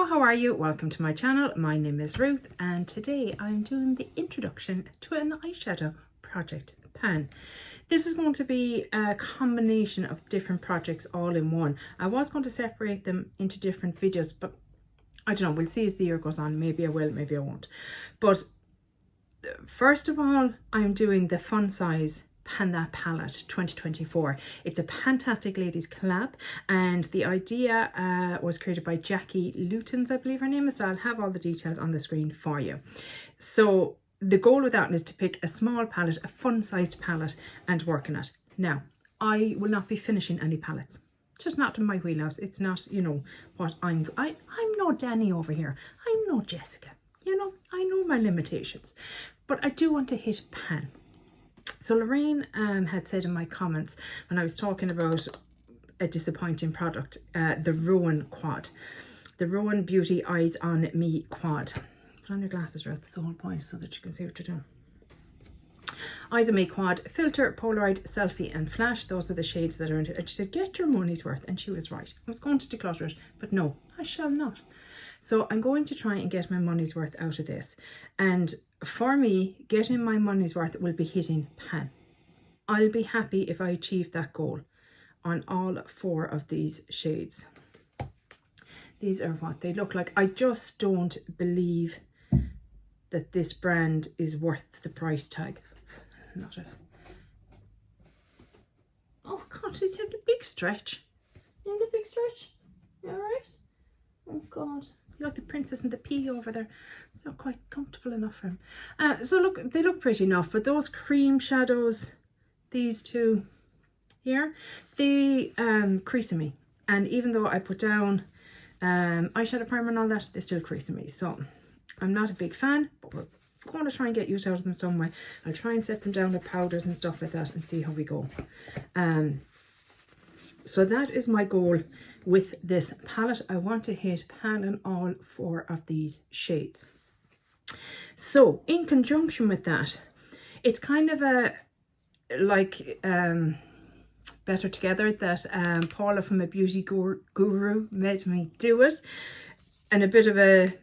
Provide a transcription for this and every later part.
Hello, how are you? Welcome to my channel. My name is Ruth and today I'm doing the introduction to an eyeshadow project pan. This is going to be a combination of different projects all in one. I was going to separate them into different videos, but I don't know, we'll see as the year goes on. Maybe I will, maybe I won't. But first of all, I'm doing the Fun Size Panda Palette 2024. It's a fantastic ladies collab, and the idea was created by Jackie Lutens, I believe her name is, so I'll have all the details on the screen for you. So the goal with that is to pick a small palette, a fun-sized palette, and work on it. Now, I will not be finishing any palettes. It's just not in my wheelhouse. It's not, you know, what I'm no Danny over here. I'm no Jessica. You know, I know my limitations. But I do want to hit pan. So Lorraine had said in my comments when I was talking about a disappointing product, the Rowan quad, the Rowan Beauty Eyes on Me quad. Put on your glasses, Ruth, that's the whole point, so that you can see what you're doing. Eyes on Me quad, filter, Polaroid, selfie and flash. Those are the shades that are in it. And she said, get your money's worth. And she was right. I was going to declutter it, but no, I shall not. So I'm going to try and get my money's worth out of this. And for me, getting my money's worth will be hitting pan. I'll be happy if I achieve that goal on all 4 of these shades. These are what they look like. I just don't believe that this brand is worth the price tag. Not a... Oh God, he's having a big stretch. You have a big stretch? You all right? Oh God. You like the princess and the pea over there. It's not quite comfortable enough for him. So look, they look pretty enough, but those cream shadows, these two here, they crease in me. And even though I put down eyeshadow primer and all that, they still crease in me. So I'm not a big fan, but we're going to try and get use out of them some way. I'll try and set them down with powders and stuff like that and see how we go. So that is my goal with this palette. I want to hit pan on all 4 of these shades. So in conjunction with that, it's kind of a like Better Together that Paula from A Beauty Guru made me do it, and a bit of a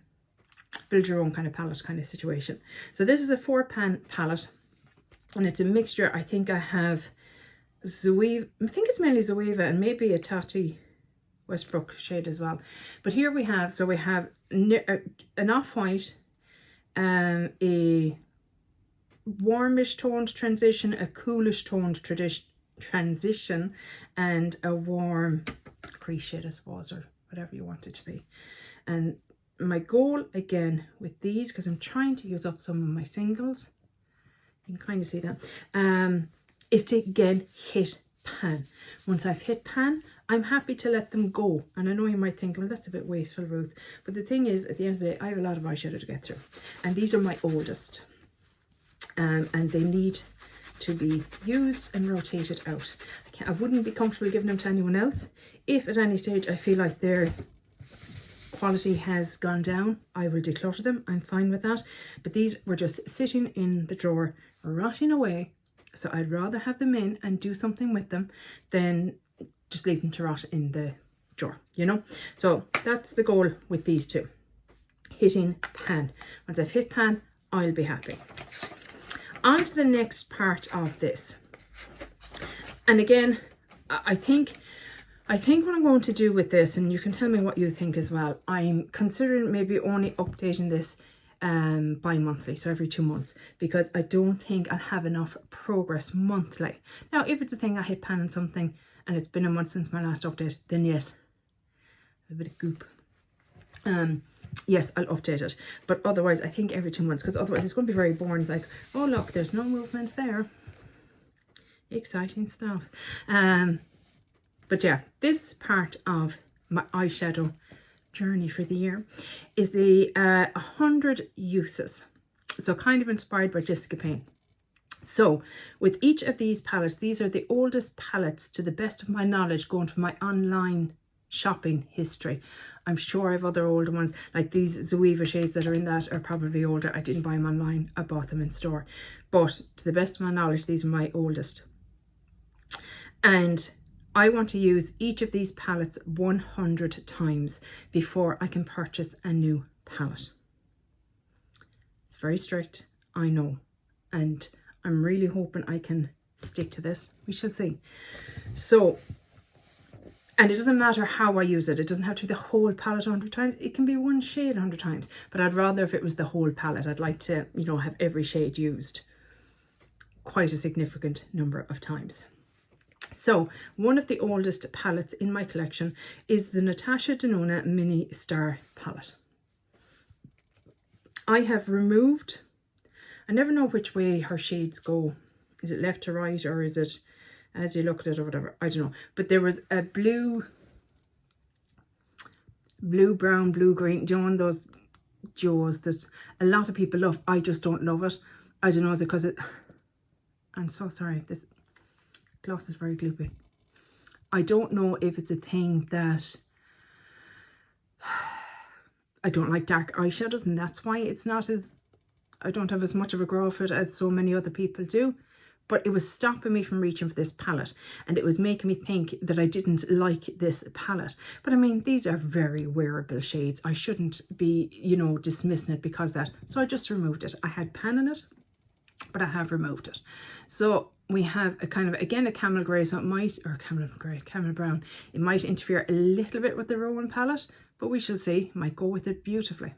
build your own kind of palette kind of situation. So this is a 4-pan palette and it's a mixture. I think I have Zoeva, I think it's mainly Zoeva and maybe a Tati Westbrook shade as well. But here we have, so we have an off-white, a warmish toned transition, a coolish toned transition, and a warm crease shade, I suppose, or whatever you want it to be. And my goal again with these, because I'm trying to use up some of my singles, you can kind of see that, is to again hit pan. Once I've hit pan, I'm happy to let them go. And I know you might think, well, that's a bit wasteful, Ruth. But the thing is, at the end of the day, I have a lot of eyeshadow to get through. And these are my oldest. And they need to be used and rotated out. I wouldn't be comfortable giving them to anyone else. If at any stage I feel like their quality has gone down, I will declutter them. I'm fine with that. But these were just sitting in the drawer, rotting away. So I'd rather have them in and do something with them than just leave them to rot in the drawer, you know? So that's the goal with these two. Hitting pan. Once I've hit pan, I'll be happy. On to the next part of this. And again, I think what I'm going to do with this, and you can tell me what you think as well, I'm considering maybe only updating this bi-monthly, so every 2 months, because I don't think I'll have enough progress monthly. Now, if it's a thing I hit pan on something and it's been a month since my last update, then yes, a bit of goop. Yes, I'll update it. But otherwise, I think every 2 months, because otherwise it's going to be very boring. It's like, oh look, there's no movement there. Exciting stuff. But yeah, this part of my eyeshadow journey for the year is the 100 uses. So kind of inspired by Jessica Payne. So with each of these palettes, these are the oldest palettes to the best of my knowledge, going from my online shopping history. I'm sure I have other older ones, like these Zoeva shades that are in that are probably older. I didn't buy them online, I bought them in store. But to the best of my knowledge, these are my oldest. And I want to use each of these palettes 100 times before I can purchase a new palette. It's very strict, I know, and I'm really hoping I can stick to this. We shall see. So, and it doesn't matter how I use it. It doesn't have to be the whole palette 100 times. It can be one shade 100 times, but I'd rather if it was the whole palette. I'd like to, you know, have every shade used quite a significant number of times. So one of the oldest palettes in my collection is the Natasha Denona Mini Star palette. I have removed, I never know which way her shades go. Is it left to right or is it as you look at it or whatever? I don't know. But there was a blue, brown, blue, green. Do you know one of those duos that a lot of people love? I just don't love it. I don't know, is it because it... I'm so sorry. This gloss is very gloopy. I don't know if it's a thing that I don't like dark eyeshadows and that's why it's not as, I don't have as much of a grow of it as so many other people do. But it was stopping me from reaching for this palette and it was making me think that I didn't like this palette. But I mean, these are very wearable shades. I shouldn't be, you know, dismissing it because that. So I just removed it. I had pan in it, but I have removed it. So we have a kind of, again, a camel grey, so it might, or camel grey, camel brown. It might interfere a little bit with the Rowan palette, but we shall see. Might go with it beautifully.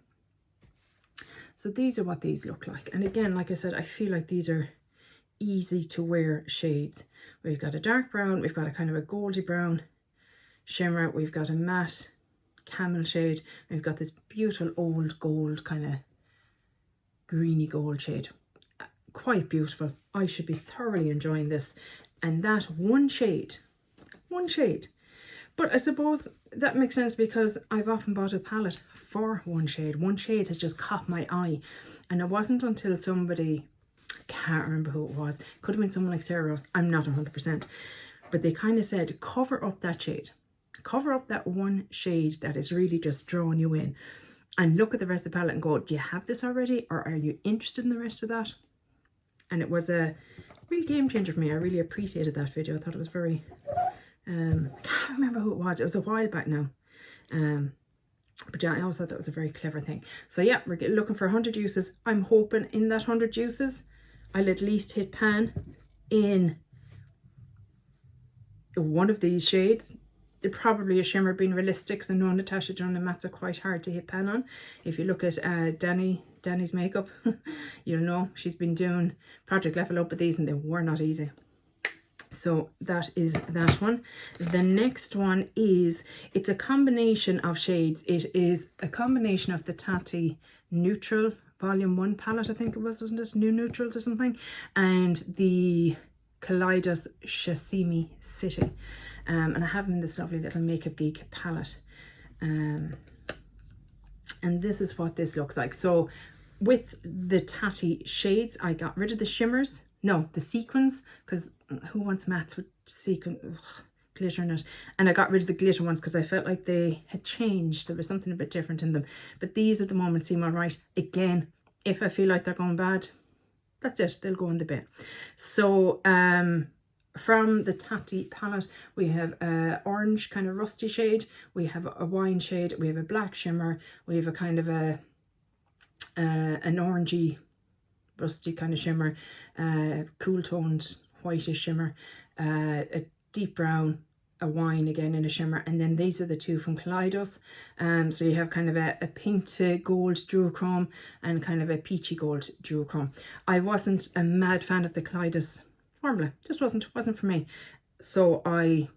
So these are what these look like. And again, like I said, I feel like these are easy to wear shades. We've got a dark brown, we've got a kind of a goldy brown shimmer, we've got a matte camel shade, we've got this beautiful old gold kind of greeny gold shade. Quite beautiful. I should be thoroughly enjoying this. And that one shade. But I suppose that makes sense because I've often bought a palette for one shade. One shade has just caught my eye. And it wasn't until somebody, can't remember who it was, could have been someone like Sarah Ross, I'm not 100%, but they kind of said, cover up that shade. Cover up that one shade that is really just drawing you in. And look at the rest of the palette and go, do you have this already? Or are you interested in the rest of that? And it was a real game changer for me. I really appreciated that video. I thought it was very, I can't remember who it was. It was a while back now. But yeah, I always thought that was a very clever thing. So yeah, we're looking for 100 uses. I'm hoping in that 100 uses, I'll at least hit pan in one of these shades. Probably a shimmer, being realistic, because I know Natasha Denona mattes are quite hard to hit pan on. If you look at Danny's makeup, you'll know she's been doing Project Level Up with these and they were not easy. So that is that one. The next one is, it's a combination of shades. It is a combination of the Tati Neutral Volume 1 palette, I think it was, wasn't it? New Neutrals or something. And the Kaleidos Sashimi City. And I have them in this lovely little Makeup Geek palette. And this is what this looks like. So with the Tati shades, I got rid of the shimmers. No, the sequins, because who wants mattes with sequin glitter in it? And I got rid of the glitter ones because I felt like they had changed. There was something a bit different in them. But these at the moment seem all right. Again, if I feel like they're going bad, that's it. They'll go in the bin. So from the Tati palette, we have a orange kind of rusty shade, we have a wine shade, we have a black shimmer, we have a kind of a an orangey rusty kind of shimmer, cool toned whitish shimmer, a deep brown, a wine again in a shimmer, and then these are the two from Kaleidos. So you have kind of a pink to gold duochrome and kind of a peachy gold duochrome. I wasn't a mad fan of the Kaleidos formula, just wasn't for me, so I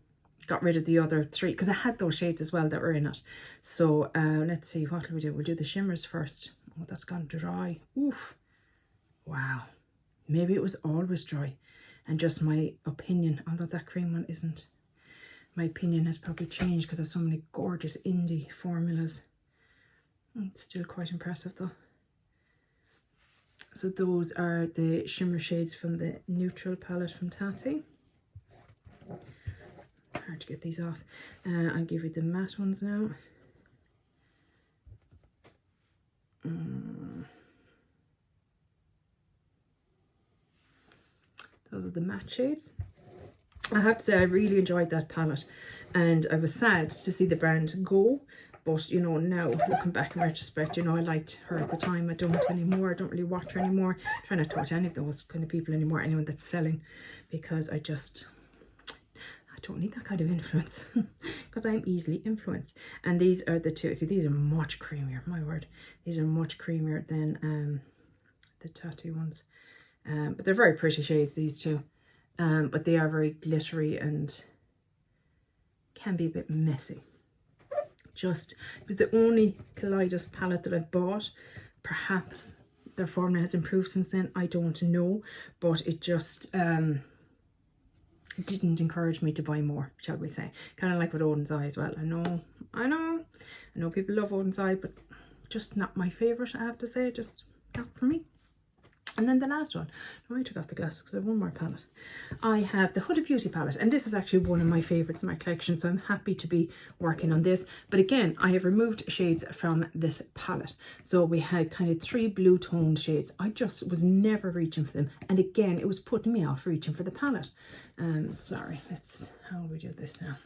got rid of the other three because I had those shades as well that were in it. So let's see, what will we do? We'll do the shimmers first. Oh, that's gone dry. Oof. Wow, maybe it was always dry and just my opinion, although that cream one isn't. My opinion has probably changed because I have so many gorgeous indie formulas. It's still quite impressive though. So those are the shimmer shades from the Neutral palette from Tati. Hard to get these off. I'll give you the matte ones now. Those are the matte shades. I have to say I really enjoyed that palette, and I was sad to see the brand go. But, you know, now looking back in retrospect, you know, I liked her at the time. I don't anymore. I don't really watch her anymore. I try not to watch any of those kind of people anymore, anyone that's selling, because I don't need that kind of influence because I'm easily influenced. And these are the two. See, these are much creamier. My word, these are much creamier than the tattoo ones. But they're very pretty shades, these two. But they are very glittery and can be a bit messy. Just, it was the only Kaleidos palette that I bought. Perhaps their formula has improved since then, I don't know, but it just didn't encourage me to buy more, shall we say. Kind of like with Odin's Eye as well. I know people love Odin's Eye, but just not my favourite, I have to say, just not for me. And then the last one, I took off the glasses because I have one more palette. I have the Huda Beauty palette, and this is actually one of my favourites in my collection, so I'm happy to be working on this. But again, I have removed shades from this palette. So we had kind of 3 blue toned shades. I just was never reaching for them. And again, it was putting me off reaching for the palette. Sorry, how do we do this now?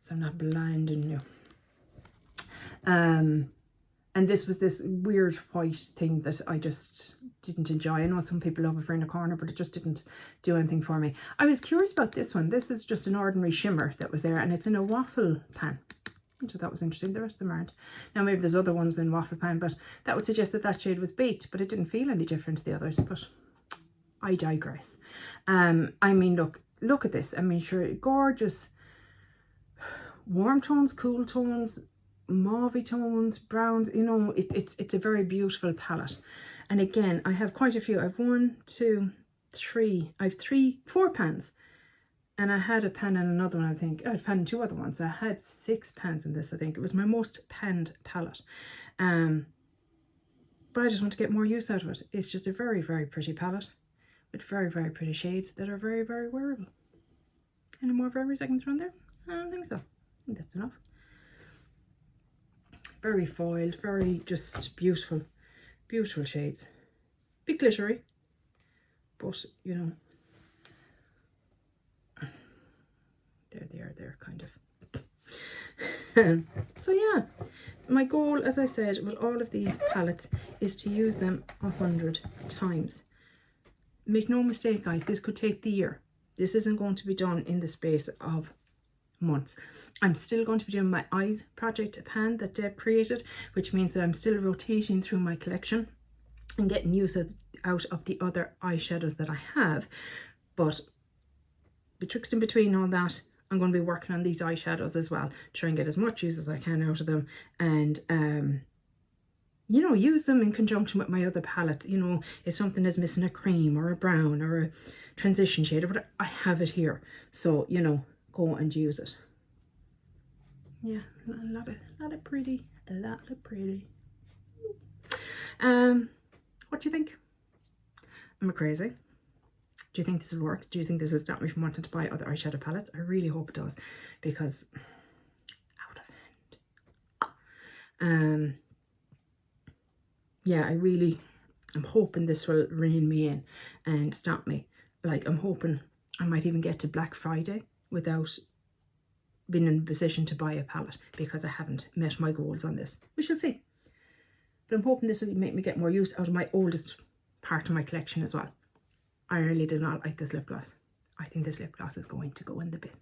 So I'm not blinding you. And this was this weird white thing that I just didn't enjoy. I know some people love it for in a corner, but it just didn't do anything for me. I was curious about this one. This is just an ordinary shimmer that was there, and it's in a waffle pan. So that was interesting. The rest of them aren't. Now maybe there's other ones in waffle pan, but that would suggest that that shade was baked, but it didn't feel any different to the others. But I digress. I mean, look at this. I mean, sure, gorgeous warm tones, cool tones, mauvey tones, browns, you know, it's a very beautiful palette. And again, I have quite a few. I have 1, 2, 3. I have 4 pans. And I had a pan in another one, I think. I had a pan in 2 other ones. I had 6 pans in this, I think. It was my most panned palette. But I just want to get more use out of it. It's just a very, very pretty palette with very, very pretty shades that are very, very wearable. Any more berries I can throw in there? I don't think so. I think that's enough. Very foiled, very just beautiful, beautiful shades. Bit glittery, but you know, there they are there, kind of. So yeah, my goal, as I said, with all of these palettes is to use them 100 times. Make no mistake, guys, this could take the year. This isn't going to be done in the space of months. I'm still going to be doing my eyes project pan that Deb created, which means that I'm still rotating through my collection and getting use out of the other eyeshadows that I have. But betwixt and between all that, I'm going to be working on these eyeshadows as well, try and get as much use as I can out of them, and you know, use them in conjunction with my other palettes. You know, if something is missing a cream or a brown or a transition shade or whatever, I have it here. So, you know, go and use it. Yeah, a lot of pretty. What do you think? Am I crazy? Do you think this will work? Do you think this will stop me from wanting to buy other eyeshadow palettes? I really hope it does, because out of hand. Yeah, I'm hoping this will rein me in and stop me. Like, I'm hoping I might even get to Black Friday without being in a position to buy a palette, because I haven't met my goals on this. We shall see. But I'm hoping this will make me get more use out of my oldest part of my collection as well. I really did not like this lip gloss. I think this lip gloss is going to go in the bin.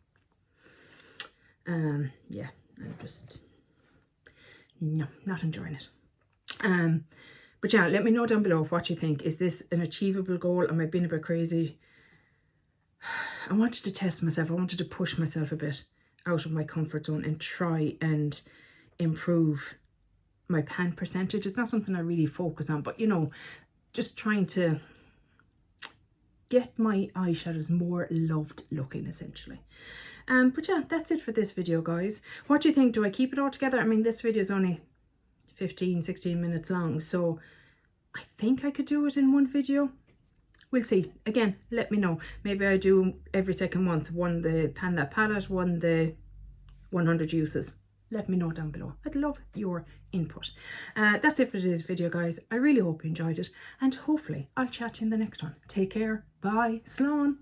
Yeah, I'm just not enjoying it. But yeah, let me know down below what you think. Is this an achievable goal? Am I being a bit crazy? I wanted to test myself. I wanted to push myself a bit out of my comfort zone and try and improve my pan percentage. It's not something I really focus on, but you know, just trying to get my eyeshadows more loved looking, essentially. But yeah, that's it for this video, guys. What do you think? Do I keep it all together? I mean, this video is only 15-16 minutes long, so I think I could do it in one video. We'll see. Again, let me know. Maybe I do every second month, one the Pan That palette, one the 100 uses. Let me know down below. I'd love your input. That's it for today's video, guys. I really hope you enjoyed it, and hopefully I'll chat to you in the next one. Take care. Bye. Slán.